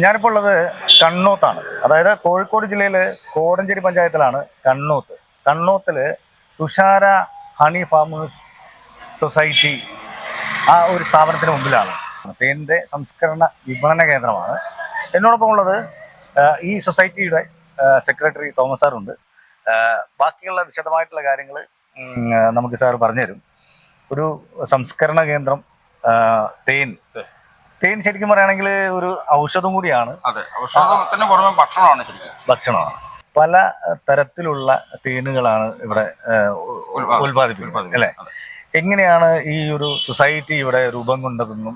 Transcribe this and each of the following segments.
ഞാനിപ്പോൾ ഉള്ളത് കണ്ണൂത്താണ്. അതായത് കോഴിക്കോട് ജില്ലയിൽ കോടഞ്ചേരി പഞ്ചായത്തിലാണ് കണ്ണൂത്ത്. കണ്ണൂത്തില് തുഷാര ഹണി ഫാമേഴ്സ് സൊസൈറ്റി ആ ഒരു സ്ഥാപനത്തിന് മുമ്പിലാണ്. തേനിൻ്റെ സംസ്കരണ വിപണന കേന്ദ്രമാണ്. എന്നോടൊപ്പം ഉള്ളത് ഈ സൊസൈറ്റിയുടെ സെക്രട്ടറി തോമസ് സാറുണ്ട്. ബാക്കിയുള്ള വിശദമായിട്ടുള്ള കാര്യങ്ങൾ നമുക്ക് സാർ പറഞ്ഞുതരും. ഒരു സംസ്കരണ കേന്ദ്രം, തേൻ തേൻ ശരിക്കും പറയുകയാണെങ്കിൽ ഒരു ഔഷധം കൂടിയാണ്. അതെ, ഔഷധത്തിന് പുറമെ ഭക്ഷണമാണ്. ഭക്ഷണമാണ്. പല തരത്തിലുള്ള തേനുകളാണ് ഇവിടെ ഉൽപാദിപ്പിക്കുന്നത് അല്ലെ? എങ്ങനെയാണ് ഈ ഒരു സൊസൈറ്റി ഇവിടെ രൂപം കൊണ്ടതെന്നും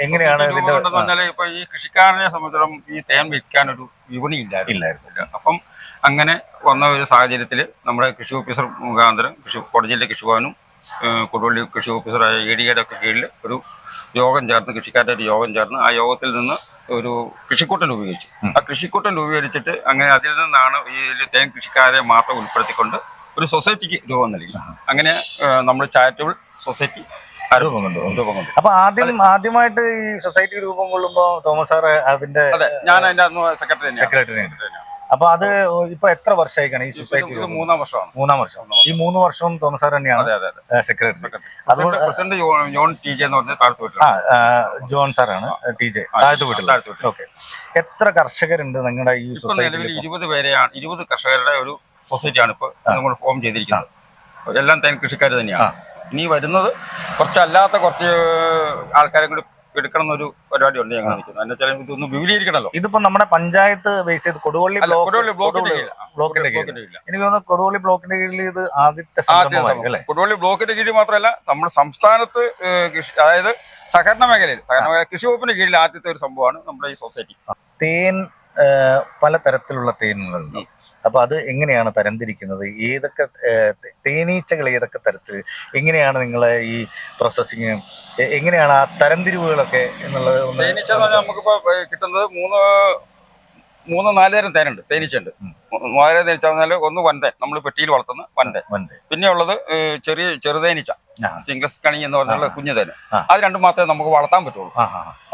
എങ്ങനെയാണ് ഇതിന്റെ ഇപ്പൊ ഈ കൃഷിക്കാരനെ സംബന്ധിച്ചിടത്തോളം ഈ തേൻ വിൽക്കാൻ ഒരു വിപണി ഇല്ലായിരുന്നു. അപ്പം അങ്ങനെ വന്ന ഒരു സാഹചര്യത്തിൽ നമ്മുടെ കൃഷി ഓഫീസർ മുഖാന്തരം കോടതി ജില്ല കൃഷിഭവനും കൊടുവള്ളി കൃഷി ഓഫീസറായ EDയുടെ ഒക്കെ കീഴിൽ ഒരു യോഗം ചേർന്ന്, കൃഷിക്കാരുടെ ഒരു യോഗം ചേർന്ന് ആ യോഗത്തിൽ നിന്ന് ഒരു കൃഷിക്കൂട്ടം രൂപീകരിച്ചു. ആ കൃഷിക്കൂട്ടം രൂപീകരിച്ചിട്ട് അങ്ങനെ അതിൽ നിന്നാണ് ഈ തേൻ കൃഷിക്കാരെ മാത്രം ഉൾപ്പെടുത്തിക്കൊണ്ട് ഒരു സൊസൈറ്റിക്ക് രൂപം നൽകി. അങ്ങനെ നമ്മൾ ചാരിറ്റബിൾ സൊസൈറ്റി രൂപം കൊണ്ടു. അപ്പൊ ആദ്യമായിട്ട് ഈ സൊസൈറ്റി രൂപം കൊള്ളുമ്പോ തോമസ് സാർ അതിന്റെ ഞാൻ അതിന്റെ അന്ന് സെക്രട്ടറി. അപ്പൊ അത് ഇപ്പൊ എത്ര വർഷമായിക്കാണ് ഈ സൊസൈറ്റി? മൂന്നാം വർഷം. ഈ 3 വർഷവും തോമസ് സാർ തന്നെയാണ് സെക്രട്ടറി. അതുകൊണ്ട് പ്രസിഡന്റ് ജോൺ TJ എന്ന് പറഞ്ഞ താഴത്ത് വീട്ടിൽ. ജോൺ സാറാണ് TJ താഴത്ത് വീട്ടിൽ. ഓക്കെ. എത്ര കർഷകരുണ്ട് നിങ്ങളുടെ ഈ സൊസൈറ്റി? 20 കർഷകരുടെ ഒരു സൊസൈറ്റിയാണ് ഇപ്പൊ നമ്മൾ ഫോം ചെയ്തിരിക്കുന്നത്. എല്ലാം തേൻ കൃഷിക്കാർ തന്നെയാണ്. ഇനി വരുന്നത് കുറച്ചല്ലാത്ത കുറച്ച് ആൾക്കാരെ കൂടി എടുക്കണം എന്നൊരു പരിപാടി ഉണ്ട്. ഞങ്ങൾ നിൽക്കുന്നത് എന്താ വെച്ചാൽ ഇതൊന്ന് വിപുലീകരിക്കണമല്ലോ. ഇതിപ്പോ നമ്മുടെ പഞ്ചായത്ത് ബേസ് ചെയ്ത് കൊടുവള്ളി ബ്ലോക്കിന്റെ കീഴിൽ, എനിക്ക് തോന്നുന്നു കൊടുവള്ളി ബ്ലോക്കിന്റെ കീഴിൽ ഇത് ആദ്യത്തെ കൊടുവള്ളി ബ്ലോക്കിന്റെ കീഴിൽ മാത്രമല്ല നമ്മുടെ സംസ്ഥാനത്ത് അതായത് സഹകരണ മേഖലയിൽ കൃഷി വകുപ്പിന്റെ കീഴിൽ ആദ്യത്തെ ഒരു സംഭവമാണ് നമ്മുടെ ഈ സൊസൈറ്റി. തേൻ പലതരത്തിലുള്ള തേനുകളുണ്ട്. അപ്പൊ അത് എങ്ങനെയാണ് തരംതിരിക്കുന്നത്? ഏതൊക്കെ തേനീച്ചകൾ ഏതൊക്കെ തരത്തിൽ, എങ്ങനെയാണ് നിങ്ങളെ ഈ പ്രോസസ്സിങ്, എങ്ങനെയാണ് ആ തരംതിരിവുകളൊക്കെ എന്നുള്ളത്? തേനീച്ച നമുക്കിപ്പോ കിട്ടുന്നത് 3-4 തരം തേനുണ്ട്. തേനീച്ചുണ്ട്. 4 തേനീച്ച പറഞ്ഞാൽ ഒന്ന് വൻതേൻ, നമ്മൾ പെട്ടിയിൽ വളർത്തുന്ന വൻതേൻ. പിന്നെ ഉള്ളത് ചെറുതേനീച്ച, സിംഗ്ലസ് കണി എന്ന് പറഞ്ഞുള്ള കുഞ്ഞുതേന്. അത് രണ്ടും മാത്രമേ നമുക്ക് വളർത്താൻ പറ്റുള്ളൂ.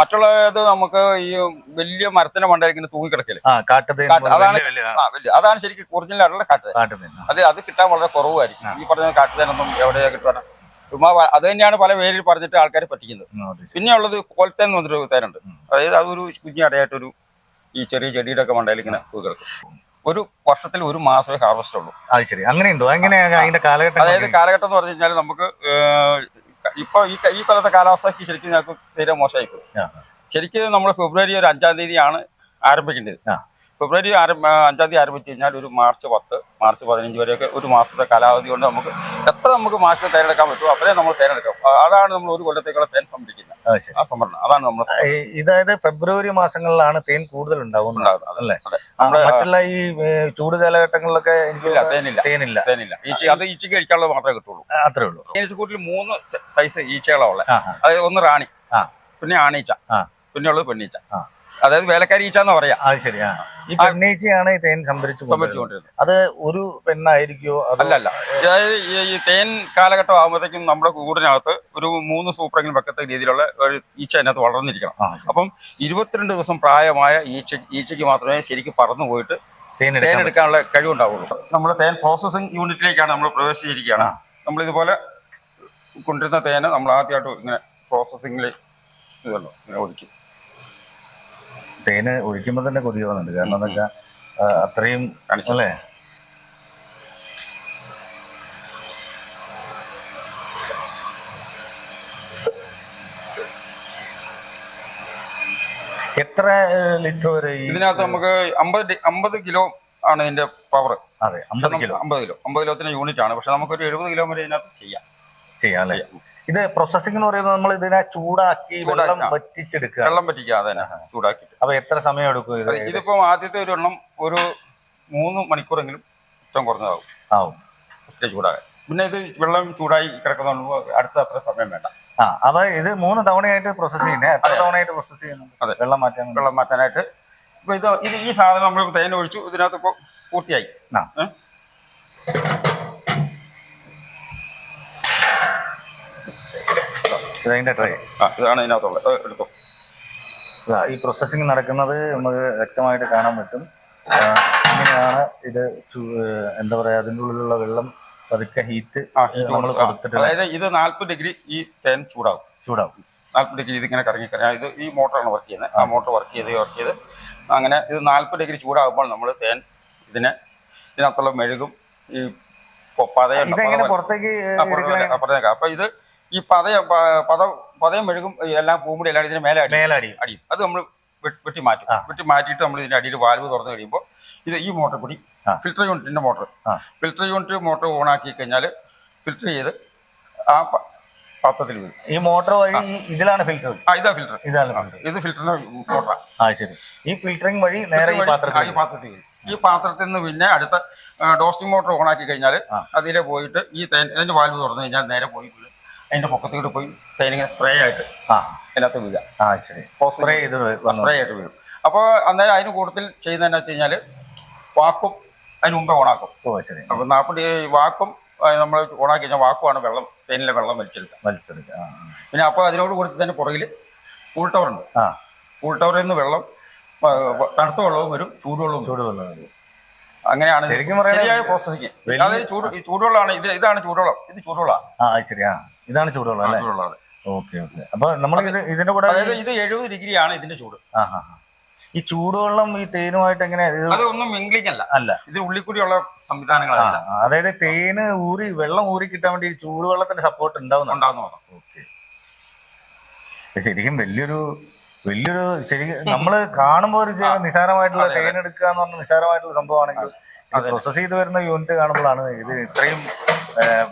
മറ്റുള്ളത് നമുക്ക് ഈ വലിയ മരത്തിന്റെ മണ്ടയിലേക്ക് തൂങ്ങിക്കിടക്കല് അതാണ് ശരിക്കും ഒറിജിനൽ ആയിട്ടുള്ള കാട്ടുതേൻ. അത് കിട്ടാൻ വളരെ കുറവായിരിക്കും. ഈ പറഞ്ഞ കാട്ടുതേനൊന്നും എവിടെയാ കിട്ടാൻ? അത് തന്നെയാണ് പല പേരിൽ പറഞ്ഞിട്ട് ആൾക്കാരെ പറ്റിക്കുന്നത്. പിന്നെ ഉള്ളത് കോൽത്തേൻ എന്ന് പറഞ്ഞൊരു തേനുണ്ട്. അതായത് അതൊരു കുഞ്ഞു അടയായിട്ടൊരു ഈ ചെറിയ ചെടിയുടെ ഒക്കെ മണ്ടയിൽ ഇങ്ങനെ തൂക്കിടക്കും. ഒരു വർഷത്തിൽ 1 മാസമേ ഹാർവസ്റ്റ് ഉള്ളൂ. അത് ശരി, അങ്ങനെയുണ്ടോ? അതിന്റെ കാലഘട്ടം, അതായത് കാലഘട്ടം എന്ന് പറഞ്ഞു കഴിഞ്ഞാൽ നമുക്ക് ഇപ്പൊ ഈ കൊല്ലത്തെ കാലാവസ്ഥയ്ക്ക് ശരിക്കും ഞങ്ങൾക്ക് തീരെ മോശമായിപ്പോയി. ശരിക്കും നമ്മൾ ഫെബ്രുവരി ഒരു 5-ാം തീയതിയാണ് ആരംഭിക്കേണ്ടത്. ഫെബ്രുവരി 5-ാം തീയതി ആരംഭിച്ചു കഴിഞ്ഞാൽ ഒരു മാർച്ച് 10, മാർച്ച് 15 വരെയൊക്കെ ഒരു മാസത്തെ കാലാവധി കൊണ്ട് നമുക്ക് എത്ര നമുക്ക് മാസം തേനെടുക്കാൻ പറ്റുമോ അത്രയും നമ്മൾ തേനെടുക്കാം. അതാണ് നമ്മൾ ഒരു കൊല്ലത്തേക്കുള്ള തേൻ സംഭരിക്കുന്നത്. ആ സംഭരണം അതാണ് നമ്മൾ. ഇതായത് ഫെബ്രുവരി മാസങ്ങളിലാണ് തേൻ കൂടുതൽ ഉണ്ടാകുന്നത് അല്ലേ? മറ്റുള്ള ഈ ചൂട് കാലഘട്ടങ്ങളിലൊക്കെ തേനില്ല. അത് ഈച്ചക്ക് കഴിക്കാനുള്ളത് മാത്രമേ കിട്ടുള്ളൂ. അത്രേ ഉള്ളൂ. തേനീച്ചക്കൂട്ടിൽ 3 സൈസ് ഈച്ചകളാണ് ഉള്ളത്. അതായത് ഒന്ന് റാണി, പിന്നെ ആണീച്ച, പിന്നെ ഉള്ളത് പെണ്ണീച്ച. അതായത് വേലക്കാരി ഈച്ച എന്ന് പറയാം. അത് ശരിയാ. ഈ പെണ്ണീച്ചയാണ് ഈ തേൻ സംഭരിച്ചുകൊണ്ടിരുന്നത്. അത് ഒരു പെണ്ണായിരിക്കോ? അല്ലല്ല. അതായത് ഈ തേൻ കാലഘട്ടം ആകുമ്പോഴത്തേക്കും നമ്മുടെ കൂടിനകത്ത് ഒരു 3 സൂപ്പറെങ്കിലും വെക്കത്ത രീതിയിലുള്ള ഒരു ഈച്ച അതിനകത്ത് വളർന്നിരിക്കണം. അപ്പം 22 ദിവസം പ്രായമായ ഈച്ചയ്ക്ക് മാത്രമേ ശരിക്കും പറന്നു പോയിട്ട് തേൻ എടുക്കാനുള്ള കഴിവുണ്ടാവുള്ളൂ. നമ്മുടെ തേൻ പ്രോസസ്സിംഗ് യൂണിറ്റിലേക്കാണ് നമ്മൾ പ്രവേശിച്ചിരിക്കുകയാണ്. നമ്മളിതുപോലെ കൊണ്ടിരുന്ന തേന് നമ്മൾ ആദ്യമായിട്ട് ഇങ്ങനെ പ്രോസസ്സിങ്ങിൽ ഇതല്ലോ ഇങ്ങനെ ഒഴിക്കും. തേന് ഒഴിക്കുമ്പോൾ തന്നെ കൊതി വന്നുണ്ട്. കാരണം എന്താ വെച്ചാൽ അത്രയും അല്ലേ? എത്ര ലിറ്റർ വരെ ഇതിനകത്ത് നമുക്ക് 50 കിലോ ആണ് ഇതിന്റെ പവർ. അതെ, 50 കിലോത്തിന് യൂണിറ്റ് ആണ്. പക്ഷെ നമുക്കൊരു 70 കിലോ വരെ ഇതിനകത്ത് ചെയ്യാം അല്ലേ? ഇത് പ്രോസസ്സിംഗ് എന്ന് പറയുമ്പോൾ നമ്മൾ ഇതിനെ ചൂടാക്കി വെള്ളം വറ്റിച്ചെടുക്കുക. വെള്ളം വറ്റിക്കുക, അതന്നെ ചൂടാക്കി. അപ്പൊ എത്ര സമയം എടുക്കും? ഇതിപ്പോ ആദ്യത്തെ ഒരു എണ്ണം ഒരു 3 മണിക്കൂറെങ്കിലും ഏറ്റവും കുറഞ്ഞതാവും ചൂടാകാൻ. പിന്നെ ഇത് വെള്ളം ചൂടായി കിടക്കുന്ന അടുത്ത അത്ര സമയം വേണ്ട. അപ്പൊ ഇത് 3 തവണയായിട്ട് പ്രോസസ് ചെയ്യുന്നത്. എത്ര തവണയായിട്ട് പ്രോസസ് ചെയ്യുന്നുണ്ട്? അതെ, വെള്ളം മാറ്റാനായിട്ട്. ഇപ്പൊ ഇത് ഈ സാധനം നമ്മൾ തേൻ ഒഴിച്ചു. ഇതിനകത്ത് ഇപ്പൊ പൂർത്തിയായി. ഇതിന്റെ ട്രേ ഇതാണ് ഇതിനകത്തുള്ളത്. എടുത്തു. ഈ പ്രോസസ്സിങ് നടക്കുന്നത് നമുക്ക് വ്യക്തമായിട്ട് കാണാൻ പറ്റും. ഇങ്ങനെയാണ് ഇത് എന്താ പറയാ, അതിൻ്റെ ഉള്ളിലുള്ള വെള്ളം പതുക്കെ ഹീറ്റ് നമ്മൾ കൊടുത്തിട്ട്, അതായത് ഇത് 40 ഡിഗ്രി ഈ തേൻ ചൂടാവും. 40 ഡിഗ്രി ഇതിങ്ങനെ കറങ്ങി ഇത് ഈ മോട്ടറാണ് വർക്ക് ചെയ്യുന്നത്. ആ മോട്ടർ വർക്ക് ചെയ്ത് അങ്ങനെ ഇത് 40 ഡിഗ്രി ചൂടാകുമ്പോൾ നമ്മൾ തേൻ ഇതിനകത്തുള്ള മെഴുകും ഈ പുറത്തേക്ക്. അപ്പൊ ഇത് ഈ പതയും മെഴുകും എല്ലാം പൂമ്പടി എല്ലാം ഇതിന് മേലെ അടിയും. അത് നമ്മൾ വെട്ടി മാറ്റിയിട്ട് നമ്മൾ ഇതിന്റെ അടിയിൽ വാൽവ് തുറന്നു കഴിയുമ്പോൾ ഇത് ഈ മോട്ടർ കൂടി ഫിൽറ്റർ യൂണിറ്റ് മോട്ടർ ഓൺ ആക്കി കഴിഞ്ഞാൽ ഫിൽറ്റർ ചെയ്ത് ആ പാത്രത്തിൽ വീഴും. ഈ മോട്ടർ വഴി ഇതിലാണ് ഫിൽറ്റർ. ഇത് ഫിൽറ്ററിന്റെ മോട്ടറാണ്. ശരി. ഈ ഫിൽറ്ററിംഗ് വഴി നേരെ ഈ പാത്രത്തിൽ വീഴും. ഈ പാത്രത്തിൽ നിന്ന് പിന്നെ അടുത്ത ഡോസ്റ്റിംഗ് മോട്ടർ ഓൺ ആക്കി കഴിഞ്ഞാൽ അതിലെ പോയിട്ട് ഈ തേൻ ഇതിന്റെ വാൽവ് തുറന്നു കഴിഞ്ഞാൽ നേരെ പോയി അതിന്റെ പൊക്കത്തോട്ട് പോയി തേനിങ്ങനെ സ്പ്രേ ആയിട്ട് അതിനകത്ത് വീഴാം. സ്പ്രേ ആയിട്ട് വീഴും. അപ്പോൾ അന്നേരം അതിന് കൂടുതൽ ചെയ്യുന്നതെന്ന് വെച്ച് കഴിഞ്ഞാൽ വാക്കും അതിന് മുമ്പേ ഓണാക്കും. അപ്പൊ 40 വാക്കും നമ്മൾ ഓണാക്കി കഴിഞ്ഞാൽ വാക്കുമാണ് തേനിലെ വെള്ളം വലിച്ചെടുക്കുക. പിന്നെ അപ്പോൾ അതിനോട് കൊടുത്ത് തന്നെ പുറകിൽ കൂൾ ടവറുണ്ട്. കൂൾ ടവറിൽ നിന്ന് വെള്ളം തണുത്ത വെള്ളവും വരും, ചൂടുവെള്ളവും വരും. അങ്ങനെയാണ് ശരിയായ പ്രോസസ്സിങ്. അതായത് ചൂടുവെള്ളമാണ് ഇതാണ് ചൂടുവെള്ളം. ഇത് ചൂടുവെള്ളം. ഇതാണ് ചൂടുവെള്ളം അല്ലേ? ഓക്കെ. അപ്പൊ നമ്മൾ ഇതിന്റെ കൂടെ അതായത് ഇത് 70 ഡിഗ്രിയാണ് ഇതിന്റെ ചൂട്. ഈ ചൂടുവെള്ളം ഈ തേനുമായിട്ട് എങ്ങനെ? അതൊന്നും മിംഗ്ലിംഗ് അല്ല, ഇത് ഉള്ളിൽ കൂടിയുള്ള സംവിധാനങ്ങളല്ല. അതായത് തേന് വെള്ളം ഊറി കിട്ടാൻ വേണ്ടി ചൂടുവെള്ളത്തിന്റെ സപ്പോർട്ട് ഉണ്ടാവുന്നു. ഓക്കെ. ശരിക്കും വലിയൊരു നമ്മള് കാണുമ്പോൾ ഒരു നിസാരമായിട്ടുള്ള തേൻ എടുക്കുക എന്ന് പറഞ്ഞ നിസാരമായിട്ടുള്ള സംഭവമാണെങ്കിൽ പ്രോസസ് ചെയ്ത് വരുന്ന യൂണിറ്റ് കാണുമ്പോഴാണ് ഇത് ഇത്രയും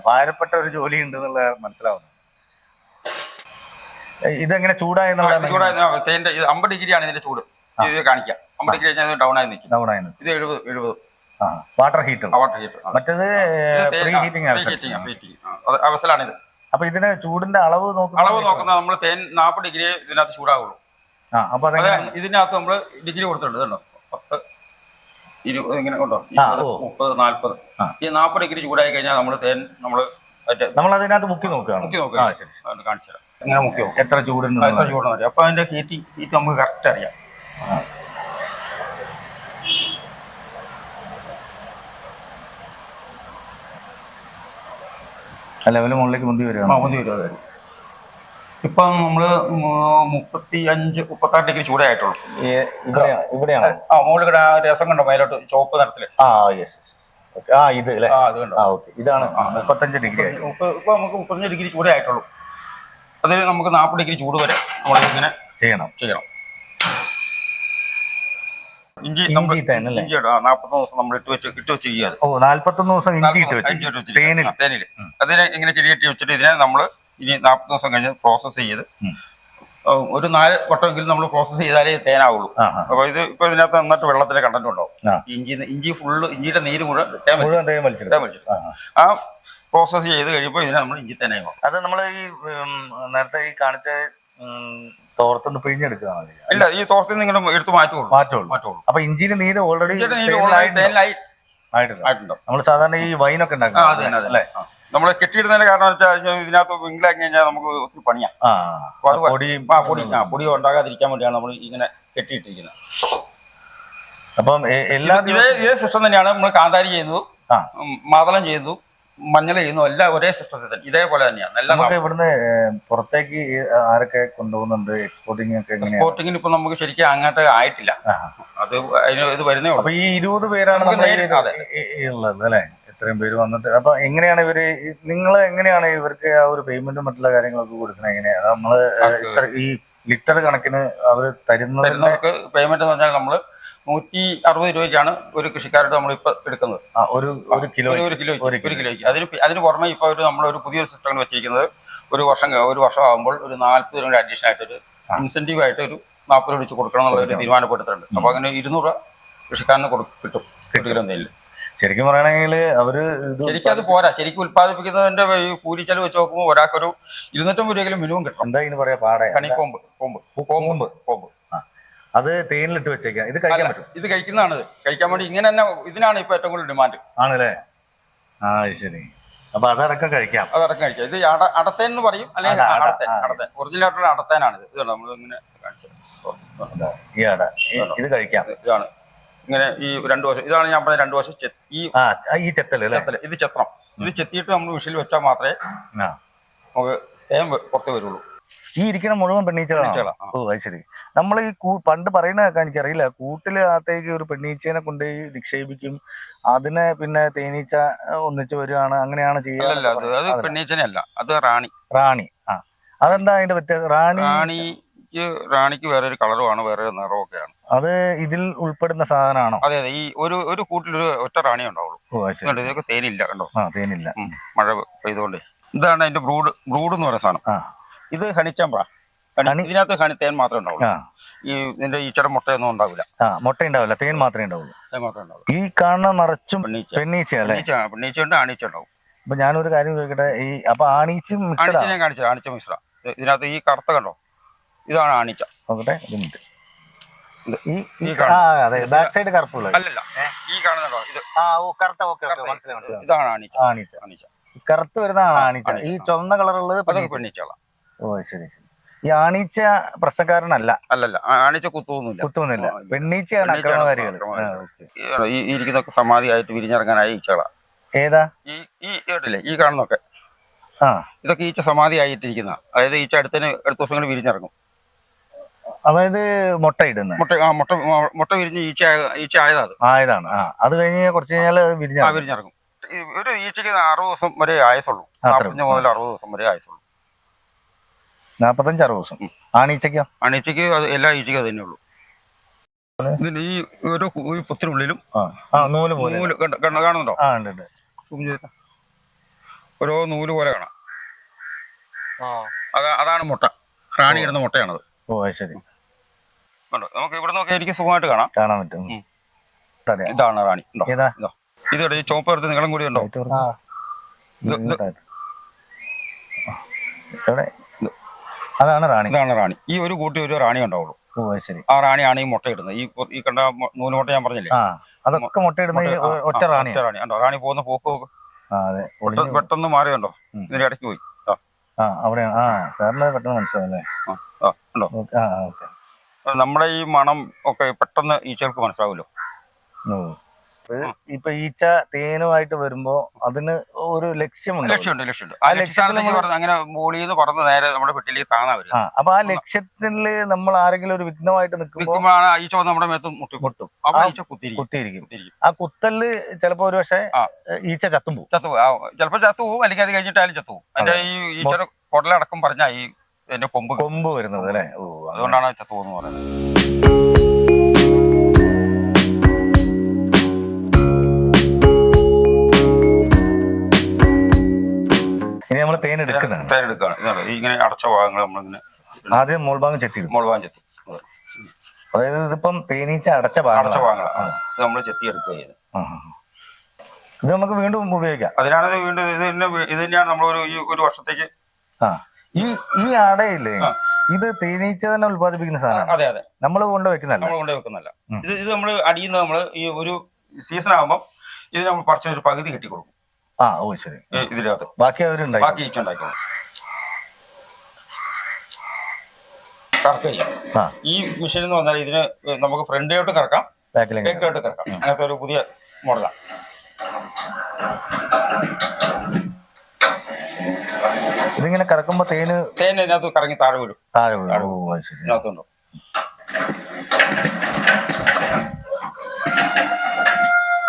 ഭാരപ്പെട്ട ഒരു ജോലി ഉണ്ട് എന്നുള്ള മനസ്സിലാവുന്നത്. ഇതെങ്ങനെ ചൂടായി? 50 ഡിഗ്രിയാണ് ഇതിന്റെ ചൂട്. ഇത് കാണിക്കാം. 50 ഡിഗ്രി കഴിഞ്ഞാൽ ഡൗൺ ആയി നിൽക്കും. ഇത് 70. Water heater. മറ്റേത് അവസരമാണിത്. അപ്പൊ ഇതിന് ചൂടിന്റെ അളവ് നോക്കുന്നത് നമ്മൾ തേൻ 40 ഡിഗ്രി ഇതിനകത്ത് ചൂടാകുള്ളൂ. അപ്പൊ ഇതിനകത്ത് നമ്മള് ഡിഗ്രി കൊടുത്തിട്ടുണ്ട്. കേട്ടോ 10, 20 ഇങ്ങനെ കൊണ്ടോ 30, 40. ഈ 40 ഡിഗ്രി ചൂടായി കഴിഞ്ഞാൽ നമ്മൾ തേൻ നമ്മൾ അതിനകത്ത് മുക്കി നോക്കുകയാണ്. കാണിച്ചു തരാം. ഇങ്ങനെ മുക്കി നോക്കും എത്ര ചൂടുണ്ട്. അപ്പൊ അതിന്റെ ഹീറ്റ് നമുക്ക് കറക്റ്റ് അറിയാം. ലെവല് മുകളിലേക്ക് മുന്തി വരിക. ഇപ്പം നമ്മള് 35-36 ഡിഗ്രി ചൂടായിട്ടുള്ളൂ. ഇവിടെയാണ് മുകളിൽ രസം കണ്ടോ മേലോട്ട് ചുവപ്പ് നിറത്തില്. ഇത് അല്ലേ? ഇതാണ് 35 ഡിഗ്രി. ഇപ്പൊ നമുക്ക് 35 ഡിഗ്രി ചൂടേ ആയിട്ടുള്ളൂ. അതിൽ നമുക്ക് 40 ഡിഗ്രി ചൂട് വരെ നമ്മൾ ഇങ്ങനെ ചെയ്യണം. ഇഞ്ചി 41 ദിവസം നമ്മൾ ഇട്ട് വെച്ച് ചെയ്യാതെ. 41 ദിവസം ഇഞ്ചി ഇട്ട് വെച്ച് തേനിൽ അതിനെ ഇങ്ങനെ ചെടികെട്ടി വെച്ചിട്ട് ഇതിനെ നമ്മൾ ഇനി 40 ദിവസം കഴിഞ്ഞ് പ്രോസസ് ചെയ്ത് ഒരു 4 വട്ടമെങ്കിലും നമ്മൾ പ്രോസസ് ചെയ്താലേ തേനാവുള്ളൂ. അപ്പൊ ഇപ്പൊ ഇതിനകത്ത് നന്നായിട്ട് വെള്ളത്തിലെ കണ്ടന്റ് ഉണ്ടാവും. ഇഞ്ചി ഫുള്ള് ഇഞ്ചിയുടെ നീര് മുഴുവൻ തേൻ വലിച്ചിട്ട് ആ പ്രോസസ് ചെയ്ത് കഴിയുമ്പോൾ ഇതിനെ നമ്മൾ ഇഞ്ചി തേനായി മാറും. അത് നമ്മൾ ഈ നേരത്തെ ഈ കാണിച്ച തോർത്തൊന്ന് പിഴിഞ്ഞെടുക്കുകയാണ്. ഇല്ല, ഈ തോർത്തിൽ നിങ്ങൾ എടുത്ത് മാറ്റുള്ളൂ. അപ്പൊ ഇഞ്ചിന്റെ നീര് ഓൾറെഡി ആയിട്ടുണ്ടോ? നമ്മൾ സാധാരണ ഈ വൈനൊക്കെ ഉണ്ടാക്കുന്നത് അല്ലേ? നമ്മൾ കെട്ടിയിടുന്നതിന്റെ കാരണം വെച്ചാൽ ഇതിനകത്ത് വിങ്കിലാക്കി കഴിഞ്ഞാൽ നമുക്ക് ഒത്തിരി പണിയാ. പൊടി ഉണ്ടാകാതിരിക്കാൻ വേണ്ടിയാണ് നമ്മൾ ഇങ്ങനെ കെട്ടിയിട്ടിരിക്കുന്നത്. അപ്പം ഇതേ സിസ്റ്റം തന്നെയാണ് നമ്മൾ കാന്താരി ചെയ്യുന്നതും മാതളം ചെയ്യുന്നതും മഞ്ഞൾ ചെയ്യുന്നതും എല്ലാം ഒരേ സിസ്റ്റത്തിൽ തന്നെ ഇതേപോലെ തന്നെയാണ്. എല്ലാം ഇവിടുന്ന് പുറത്തേക്ക് ആരൊക്കെ കൊണ്ടുപോകുന്നുണ്ട്? എക്സ്പോർട്ടിങ്ങിന് ഇപ്പൊ നമുക്ക് ശരിക്കും അങ്ങോട്ട് ആയിട്ടില്ല. അത് ഇത് വരുന്നേ ഉള്ളൂ. അപ്പൊ ഈ 20 പേരാണ് ഉള്ളത് അല്ലെ? ഇത്രയും പേര് വന്നിട്ട് അപ്പൊ എങ്ങനെയാണ് നിങ്ങൾ എങ്ങനെയാണ് ഇവർക്ക് ആ ഒരു പേയ്മെന്റും മറ്റുള്ള കാര്യങ്ങളൊക്കെ കൊടുക്കുന്നത്? എങ്ങനെയാണ് നമ്മള് ഈ ലിറ്റർ കണക്കിന് അവർ തരുന്നവർക്ക് പേയ്മെന്റ് എന്ന് പറഞ്ഞാൽ നമ്മള് 160 രൂപയ്ക്കാണ് ഒരു കൃഷിക്കാരോട് നമ്മളിപ്പോ എടുക്കുന്നത്. ഒരു കിലോയ്ക്ക്. അതിന് പുറമെ ഇപ്പൊ നമ്മളൊരു പുതിയൊരു സിസ്റ്റം വെച്ചിരിക്കുന്നത് ഒരു വർഷം ആകുമ്പോൾ ഒരു 40 രൂപ അഡീഷണൽ ആയിട്ട് ഒരു ഇൻസെന്റീവ് ആയിട്ട് ഒരു 40 രൂപ വെച്ച് കൊടുക്കണം എന്നുള്ള ഒരു തീരുമാനപ്പെടുത്തിട്ടുണ്ട്. അപ്പൊ അങ്ങനെ 200 രൂപ കൃഷിക്കാരന് കിട്ടും കിലോ നെല്ല്. ശരിക്കും പറയുകയാണെങ്കിൽ അവര് ശരിക്കും അത് പോരാ. ശരിക്കും ഉത്പാദിപ്പിക്കുന്നതിന്റെ കൂലി ചെലവ് വെച്ച് നോക്കുമ്പോൾ ഒരാൾക്കൊരു 250 രൂപയെങ്കിലും മിനിമം കിട്ടും. എന്താ ഇതിന് പറയാ? പാട കോമ്പ് അത് തേനിലിട്ട് വെച്ചേക്കാം. ഇത് കഴിക്കാൻ പറ്റും. ഇത് കഴിക്കുന്നതാണ്. കഴിക്കാൻ വേണ്ടി ഇങ്ങനെ തന്നെ ഇതിനാണ് ഇപ്പൊ ഏറ്റവും കൂടുതൽ ഡിമാൻഡ്. ആണല്ലേ? ശരി. അപ്പൊ അതടക്കം കഴിക്കാം. അതടക്കം കഴിക്കാം. ഇത് അടത്തേൻ എന്ന് പറയും, അല്ലെങ്കിൽ അടത്തേൻ. ഒറിജിനൽ ആയിട്ടുള്ള അടത്തേനാണിത്. ഇതാണ് നമ്മൾ ഇങ്ങനെ കാണിച്ചത്. ഈ അട ഇത് കഴിക്കാം. ഇതാണ് ഇങ്ങനെ ഈ 2 വശം. ഇതാണ് ഞാൻ പറഞ്ഞ 2 വശം ഈ ചെത്തല്. ഇത് ചെത്രം. ഇത് ചെത്തിയിട്ട് നമ്മൾ വിഷിൽ വെച്ചാൽ മാത്രമേ നമുക്ക് തേൻ പുറത്ത് വരുള്ളൂ. ഈ ഇരിക്കുന്ന മുഴുവൻ പെണ്ണീച്ചകളാണ്. ഓ അത് ശരി. നമ്മൾ ഈ പണ്ട് പറയുന്ന കേൾക്കാൻ എനിക്കറിയില്ല, കൂട്ടിലകത്തേക്ക് ഒരു പെണ്ണീച്ചേനെ കൊണ്ട് നിക്ഷേപിക്കും, അതിനെ പിന്നെ തേനീച്ച ഒന്നിച്ച് വരികയാണ്, അങ്ങനെയാണ് ചെയ്യുക. അത് പെണ്ണീച്ചനല്ല, അത് റാണി. ആ അതെന്താ അതിന്റെ വ്യത്യാസം? റാണിക്ക് വേറെ ഒരു കളറുമാണ്, വേറെ ഒരു നിറമൊക്കെയാണ്. അത് ഇതിൽ ഉൾപ്പെടുന്ന സാധനമാണോ? അതെ അതെ. ഈ ഒരു കൂട്ടിലൊരു ഒറ്റ റാണി ഉണ്ടാവുള്ളൂ. ഇതൊക്കെ തേനില്ല, കണ്ടോ? തേനില്ല. മഴ പെയ്തുകൊണ്ട്. ഇതാണ് അതിന്റെ ബ്രൂഡ് എന്ന് പറയുന്ന സാധനം. ഇത് ഹണിച്ചമ്പ്ര. ഇതിനകത്ത് തേൻ മാത്രമേ ഉണ്ടാവുള്ളൂ. ഈ ഇതിന്റെ ഈച്ചയുടെ മുട്ടയൊന്നും ഉണ്ടാവില്ല. മുട്ട ഉണ്ടാവില്ല, തേൻ മാത്രമേ ഉണ്ടാവുള്ളൂ. ഈ കാണുന്ന നിറച്ചും പെണ്ണീച്ച അല്ലേ? പെണ്ണീച്ചയുണ്ട്, ആണീച്ച ഉണ്ടാവും. അപ്പൊ ഞാനൊരു കാര്യം ചോദിക്കട്ടെ, ഈ അപ്പൊ ആണീച്ചും ഞാൻ കാണിച്ചത് ആണിച്ച മിശ്ര. ഇതിനകത്ത് ഈ കറുത്ത കണ്ടോ, ഇതാണ് ആണിച്ച. നോക്കട്ടെ, ബാക്ക് സൈഡ് കറുപ്പുള്ള അല്ലല്ല, ഈ കാണുന്നുണ്ടോ ഇത്? ഇതാണ് ആണിച്ച. കറുത്ത് വരുന്നതാണ് ആണിച്ച. ഈ ചുവന്ന കളറുള്ളത് പെണ്ണീച്ചകളാണ്. ഓ ശരി ശരി. ഈ ആണീച്ച പ്രശ്നക്കാരനല്ല. അല്ലല്ല, ആണീച്ച കുത്തുന്നില്ല. പെണ്ണീച്ചയാണ് അക്രമകാരികൾ. ഈ ഇരിക്കുന്നൊക്കെ സമാധിയായിട്ട് വിരിഞ്ഞിറങ്ങാനായ ഈച്ചകളാ. ഏതാ? ഈ കേട്ടില്ലേ, ഈ കാണുന്നൊക്കെ ഇതൊക്കെ ഈച്ച സമാധി ആയിട്ടിരിക്കുന്ന. അതായത് ഈച്ച അടുത്ത ദിവസങ്ങൾ വിരിഞ്ഞിറങ്ങും. അതായത് മുട്ടയിടുന്ന മുട്ട വിരിഞ്ഞ് ഈച്ച ആയതാണ്. അത് കഴിഞ്ഞ് കുറച്ച് കഴിഞ്ഞാൽ വിരിഞ്ഞിറങ്ങും. ഒരു ഈച്ചക്ക് 60 ദിവസം വരെ ആയുസുള്ളൂ. 45 മുതൽ 60 ദിവസം വരെ ആയുസുള്ളൂ. 45-60 ദിവസം. ആണീച്ചയ്ക്ക് എല്ലാ ഈച്ചയ്ക്കും അത് തന്നെ ഉള്ളൂ. ഇതിന് ഈ ഓരോ പുത്തിനുള്ളിലും നൂല് കാണുന്നുണ്ടോ? ഓരോ നൂല് പോലെ കാണാം. അതാണ് മുട്ട. റാണി ഇടുന്ന മുട്ടയാണത്. ഓ ശരി. നമുക്ക് ഇവിടെ നോക്കി എനിക്ക് സുഖമായിട്ട് കാണാൻ പറ്റും. ഇതാണ് റാണി. ഇത് ഈ ചോപ്പ് എടുത്ത് നീളം കൂടി ഉണ്ടോ? അതാണ് റാണി. ഈ ഒരു കൂട്ടി ഒരു റാണി ഉണ്ടാവുള്ളൂ. ആ റാണിയാണ് ഈ മുട്ട ഇടുന്നത്. ഈ കണ്ട നൂലുമുട്ട ഞാൻ പറഞ്ഞില്ലേ, അതൊക്കെ മുട്ട ഇടുന്നത് ഒറ്റ റാണി. റാണി പോകുന്ന പോക്ക് പെട്ടെന്ന് മാറിയുണ്ടോ? ഇതിന്റെ ഇടയ്ക്ക് പോയി. അവിടെയാണ് സാറിന് പെട്ടെന്ന് മനസ്സിലാവല്ലേ? നമ്മുടെ ഈ മണം ഒക്കെ പെട്ടെന്ന് ഈച്ചകൾക്ക് മനസ്സിലാവുമല്ലോ. ഇപ്പൊ ഈച്ച തേനുമായിട്ട് വരുമ്പോ അതിന് ഒരു ലക്ഷ്യമുണ്ട്. ആ ലക്ഷ്യത്തിൽ അങ്ങനെ മോളിന്ന് പറന്ന് നേരെ നമ്മുടെ പെട്ടിലേക്ക് താങ്ങാൻ വരും. അപ്പൊ ആ ലക്ഷ്യത്തില് നമ്മൾ ആരെങ്കിലും ഒരു വിഘ്നമായിട്ട് നിൽക്കുമ്പോഴാണ് ഈച്ച വന്ന് നമ്മുടെ മേത്ത് മുട്ടും. അപ്പൊ ഈച്ച കുത്തിയിരിക്കും. ആ കുത്തല് ചിലപ്പോ ഒരു പക്ഷേ ഈച്ച ചത്തും പോകും. ചിലപ്പോ ചത്തു പോകും, അല്ലെങ്കിൽ അത് കഴിഞ്ഞിട്ടായാലും ചത്തു പോകും. അതിന്റെ ഈ ഈച്ചയുടെ കുടലടക്കം പറഞ്ഞാ ഈ എന്റെ കൊമ്പ് വരുന്നത് അല്ലേ? അതുകൊണ്ടാണ് ചത്തു പോകുന്നത് പറയുന്നത്. ഇനി നമ്മൾ തേൻ എടുക്കുകയാണ്. ഇങ്ങനെ അടച്ച ഭാഗങ്ങൾ നമ്മളിങ്ങനെ ആദ്യം മോൾഭാഗം ചെത്തി. അതായത് ഇതിപ്പം തേനീച്ച അടച്ച ഭാഗങ്ങളാണ്. ഇത് നമ്മൾ ചെത്തി എടുക്കുക ചെയ്യുന്നത്. ഇത് നമുക്ക് വീണ്ടും ഉപയോഗിക്കാം. അതിനാണ് വീണ്ടും ഇത് തന്നെയാണ് നമ്മൾ ഒരു വർഷത്തേക്ക്. ഈ അടയില്ലേ, ഇത് തേനീച്ച തന്നെ ഉത്പാദിപ്പിക്കുന്ന സാധനം. അതെ അതെ. നമ്മൾ കൊണ്ടുവെക്കുന്നല്ല. ഇത് നമ്മൾ അടിയുന്ന നമ്മള് ഈ ഒരു സീസൺ ആകുമ്പോൾ ഇത് നമ്മൾ പറിച്ച ഒരു പകുതി കെട്ടി കൊടുക്കും. ഓ ശരി. ഇതിനകത്ത് ബാക്കി അവരുണ്ടാക്കി ബാക്കി ഈച്ച ഉണ്ടാക്കണം. കറക്ക ചെയ്യാം. ഈ മെഷീൻ എന്ന് പറഞ്ഞാൽ ഇതിന് നമുക്ക് ഫ്രണ്ടിലോട്ട് കറക്കാം, ബാക്കിലോട്ട് കറക്കാം. അങ്ങനത്തെ ഒരു പുതിയ മോഡലാണ്. ഇതിങ്ങനെ കറക്കുമ്പോ തേൻ ഇതിനകത്ത് കറങ്ങി താഴെ വീഴും. ഇതിനകത്തുണ്ടോ?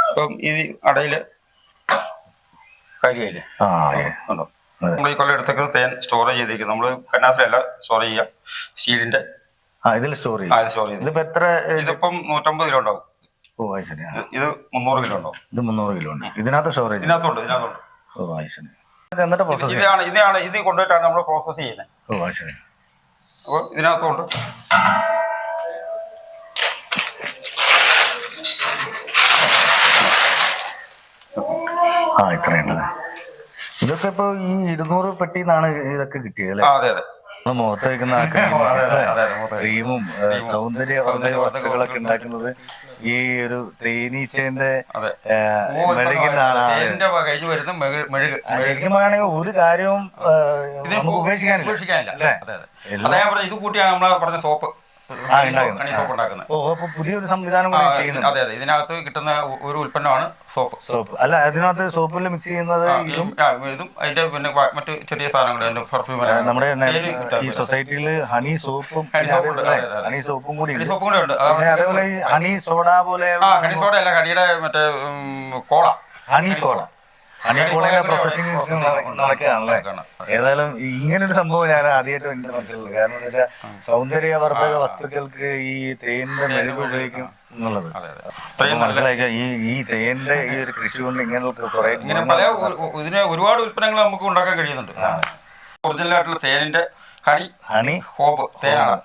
ഇപ്പം ഈ അടയില് കാര്യമായില്ലേ? ഉണ്ടോ? നമ്മൾ ഈ കൊല്ലം എടുത്തേക്ക് തേൻ സ്റ്റോറേജ് ചെയ്തിരിക്കുന്നത് നമ്മൾ കന്നാസിലല്ല സ്റ്റോർ ചെയ്യുക, സ്റ്റീലിന്റെ ഇതിൽ സ്റ്റോർ ചെയ്ത്. ഇതിപ്പം 150 കിലോ ഉണ്ടാവും. ഇത് 300 കിലോ ഉണ്ടാവും. ഇത് 300 കിലോ ഉണ്ട്. ഇതിനകത്ത് സ്റ്റോറേജ് ഇതിനകത്തുണ്ട്. ഇത് കൊണ്ടുപോയിട്ടാണ് നമ്മൾ പ്രോസസ് ചെയ്യുന്നത്. അപ്പൊ ഇതിനകത്തുണ്ട്. ഇത്രയുണ്ടല്ലേ? ഇതൊക്കെ ഇപ്പൊ ഈ 200 പെട്ടിന്നാണ് ഇതൊക്കെ കിട്ടിയത് അല്ലേ? അതെ അതെ. നമ്മള് മുഖത്ത് വയ്ക്കുന്ന ക്രീമും സൗന്ദര്യവർദ്ധക വസ്തുക്കളൊക്കെ ഉണ്ടാക്കുന്നത് ഈ ഒരു തേനീച്ചേന്റെ മെഴുകുന്നാണ്. ശരിക്കും പറയുകയാണെങ്കിൽ ഒരു കാര്യവും നമുക്ക് ഉപേക്ഷിക്കാനില്ല. ഇത് കൂട്ടിയാണ് നമ്മളെ പറഞ്ഞ സോപ്പ് പുതിയൊരു സംവിധാനം കൂടി ചെയ്യുന്നുണ്ട്. അതെ അതെ, ഇതിനകത്ത് കിട്ടുന്ന ഒരു ഉൽപ്പന്നമാണ് സോപ്പ്. അല്ല, അതിനകത്ത് സോപ്പിൽ മിക്സ് ചെയ്യുന്നത് ഇതും അതിന്റെ പിന്നെ മറ്റു ചെറിയ സാധനങ്ങൾ പെർഫ്യൂം. നമ്മുടെ ഈ സൊസൈറ്റിയിൽ ഹണി സോപ്പും കൂടി ഉണ്ട്. അതേപോലെ ഈ ഹണി സോഡ പോലെ, ഹണി സോഡ അല്ല, ഹണിയുടെ മറ്റേ കോള, ഹണി കോളയുടെ പ്രോസസ്സിംഗ് നടക്കുകയാണല്ലേ. ഏതായാലും ഇങ്ങനൊരു സംഭവം ഞാൻ ആദ്യമായിട്ട് എനിക്ക് മനസ്സിലുള്ളത്. കാരണം എന്താ വെച്ചാൽ സൗന്ദര്യവർദ്ധക വസ്തുക്കൾക്ക് ഈ തേനിന്റെ മെഴുക് ഉപയോഗിക്കും എന്നുള്ളത് മനസ്സിലാക്കുക. ഈ തേനിന്റെ ഈ ഒരു കൃഷി കൊണ്ട് ഇങ്ങനെയുള്ള കുറെ ഇതിന് ഒരുപാട് ഉൽപ്പന്നങ്ങൾ നമുക്ക് ഉണ്ടാക്കാൻ കഴിയുന്നുണ്ട്. ഒറിജിനൽ ആയിട്ടുള്ള തേനിന്റെ ഹണി ഹോബ് തേനാണ്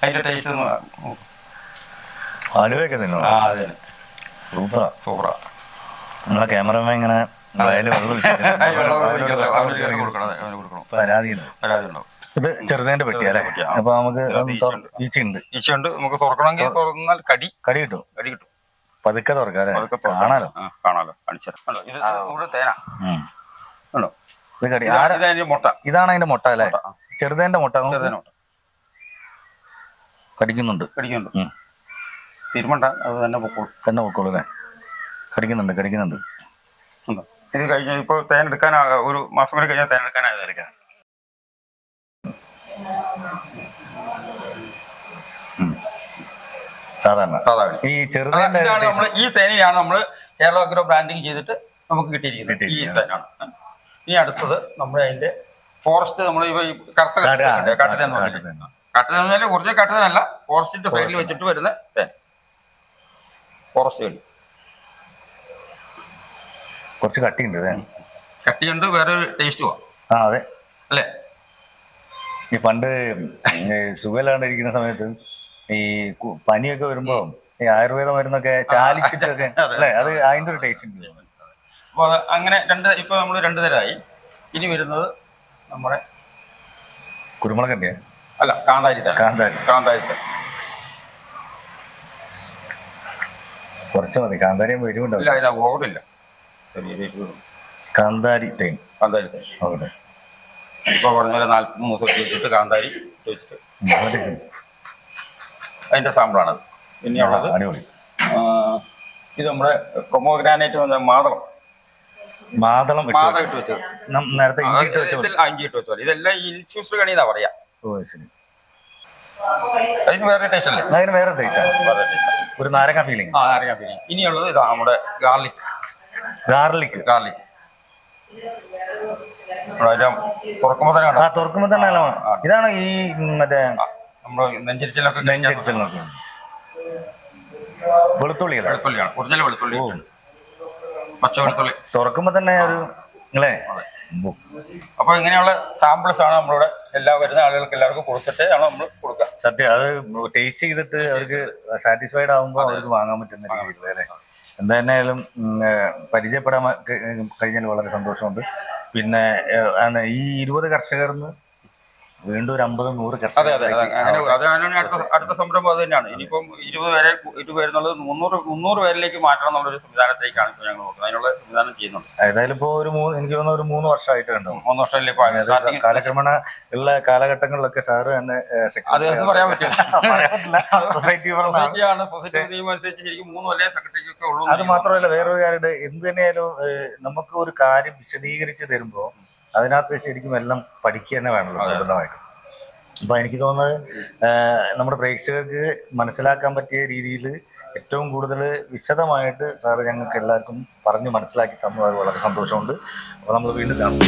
അതിന്റെ ടേസ്റ്റ് ആലുവയൊക്കെ തിന്നോ? സൂപ്പറാ. നമ്മളെ ക്യാമറമാൻ ഇങ്ങനെ പരാതിയുണ്ട്. ഇത് ചെറുതേന്റെ പെട്ടി അല്ലേ? അപ്പൊ നമുക്ക് ഈച്ചയുണ്ട്. നമുക്ക് തുറക്കണമെങ്കിൽ തുറന്നാൽ കടി കിട്ടും. പതുക്കെ തുറക്കാം അല്ലെ? കാണാലോ. ഇതാണ് അതിന്റെ മുട്ട അല്ലെ? ചെറുതേന്റെ മുട്ട കടിക്കുന്നുണ്ട്. തിരുമണ്ട അത് തന്നെ പൊക്കോളൂ അല്ലേ? കടിക്കുന്നുണ്ട്. ഇത് കഴിഞ്ഞ ഇപ്പൊ തേൻ എടുക്കാൻ ഒരു മാസം കൂടി കഴിഞ്ഞാൽ തേൻ എടുക്കാനായിരിക്കാം. സാധാരണ ഈ ചെറുതേന്റെ ഈ തേനയാണ് നമ്മൾ കേരള അഗ്രോ ബ്രാൻഡിങ് ചെയ്തിട്ട് നമുക്ക് കിട്ടിയിരിക്കുന്നത്. ഈ തേനാണ്. ഇനി അടുത്തത് നമ്മുടെ അതിന്റെ ഫോറസ്റ്റ്, നമ്മൾ കാട്ടുതേൻ ഒറിജിനൽ കാട്ടുതേനല്ല, ഫോറസ്റ്റിന്റെ സൈഡിൽ വെച്ചിട്ട് വരുന്ന തേൻ. ഫോറസ്റ്റ് ചെടി കുറച്ച് കട്ടിയുണ്ട്, വേറെ ടേസ്റ്റുവാ. അതെ അല്ലേ? ഈ പണ്ട് സുഖമില്ലാണ്ടിരിക്കുന്ന സമയത്ത് ഈ പനിയൊക്കെ വരുമ്പോ ഈ ആയുർവേദ മരുന്നൊക്കെ ചാലിച്ചിട്ടൊക്കെ അല്ലേ, അത് അതിന്റെ ഒരു ടേസ്റ്റ് ഉണ്ട്. അപ്പൊ അങ്ങനെ ഇപ്പൊ നമ്മള് 2 തരമായി. ഇനി വരുന്നത് നമ്മുടെ കുരുമുളക് അല്ല, കാന്താരി കുറച്ച് മതി. കാന്താരിയും വരുമുണ്ടല്ലോ. ഇല്ല, ഓടില്ല. കാന്താരി തേൻ ഇപ്പൊ പറഞ്ഞ 40 ദിവസം വെച്ചിട്ട് കാന്താരി വെച്ചിട്ട് അതിന്റെ സാമ്പിളാണത്. പിന്നെയുള്ളത് ഇത് നമ്മുടെ പ്രൊമോഗ്രാനൈറ്റ് മാതളം ഇട്ട് വെച്ചത്. നേരത്തെ ഇഞ്ചി ഇട്ട് വെച്ചത്. ഇതെല്ലാം ഇൻഫ്യൂസ്ഡ് കണിന്നാ പറയാ. അതിന് വേറെ ടേസ്റ്റ് അല്ലേ? അതിന് വേറെ ടേസ്റ്റ്, ഒരു നാരങ്ങ ഫീലിംഗ്. ഇനിയുള്ളത് ഇതാ നമ്മുടെ ഗാർലിക്. തുറക്കുമ്പോ തന്നെ ഇതാണ് ഈ മറ്റേ നമ്മള് നെഞ്ചരിച്ചിലൊക്കെ വെളുത്തുള്ളിയാണ്. ഒറിജിനൽ വെളുത്തുള്ളി, പച്ച വെളുത്തുള്ളി. തുറക്കുമ്പോ തന്നെ ഒരു അപ്പൊ ഇങ്ങനെയുള്ള സാമ്പിൾസ് ആണ് നമ്മളിവിടെ വരുന്ന ആളുകൾക്ക് എല്ലാവർക്കും കൊടുത്തിട്ടാണ് നമ്മൾ കൊടുക്കുക. സത്യം, അത് ടേസ്റ്റ് ചെയ്തിട്ട് അവർക്ക് സാറ്റിസ്ഫൈഡ് ആകുമ്പോൾ അവർക്ക് വാങ്ങാൻ പറ്റുന്ന രീതിയിൽ അല്ലേ? എന്തായാലും പരിചയപ്പെടാൻ കഴിഞ്ഞാൽ വളരെ സന്തോഷമുണ്ട്. പിന്നെ ഈ 20 കർഷകർന്ന് വീണ്ടും ഒരു 50-100 കർഷകർ. അടുത്ത സംരംഭം അത് തന്നെയാണ്. ഇനിയിപ്പം 20 പേരെന്നുള്ളത് 300 പേരിലേക്ക് മാറ്റണം എന്നുള്ളൊരു സംവിധാനത്തേക്കാണ് ഇപ്പൊ ഞങ്ങൾ നോക്കുന്നത്. അതിനുള്ള സംവിധാനം ചെയ്യുന്നുണ്ട്. ഏതായാലും ഇപ്പൊ എനിക്ക് തോന്നുന്ന ഒരു 3 വർഷമായിട്ട് കണ്ടു. 3 വർഷമല്ലേ കാലക്രമേണ ഉള്ള കാലഘട്ടങ്ങളിലൊക്കെ സാറ് തന്നെ അത് പറയാൻ പറ്റില്ല. സൊസൈറ്റി നിയമം അനുസരിച്ച് ശരിക്കും 3 കൊല്ലം സെക്രട്ടറിക്ക് ഒക്കെ ഉള്ളൂ. അത് മാത്രമല്ല, വേറൊരു കാര്യം, എന്ത് തന്നെയായാലും നമുക്ക് ഒരു കാര്യം വിശദീകരിച്ച് തരുമ്പോ അതിനകത്ത് ശരിക്കും എല്ലാം പഠിക്കുക തന്നെ വേണമല്ലോ നിർബന്ധമായിട്ട്. അപ്പൊ എനിക്ക് തോന്നുന്നത് നമ്മുടെ പ്രേക്ഷകർക്ക് മനസ്സിലാക്കാൻ പറ്റിയ രീതിയിൽ ഏറ്റവും കൂടുതൽ വിശദമായിട്ട് സാറ് ഞങ്ങൾക്ക് എല്ലാവർക്കും പറഞ്ഞ് മനസ്സിലാക്കി തന്നു. അത് വളരെ സന്തോഷമുണ്ട്. അപ്പൊ നമ്മൾ വീണ്ടും കാണും.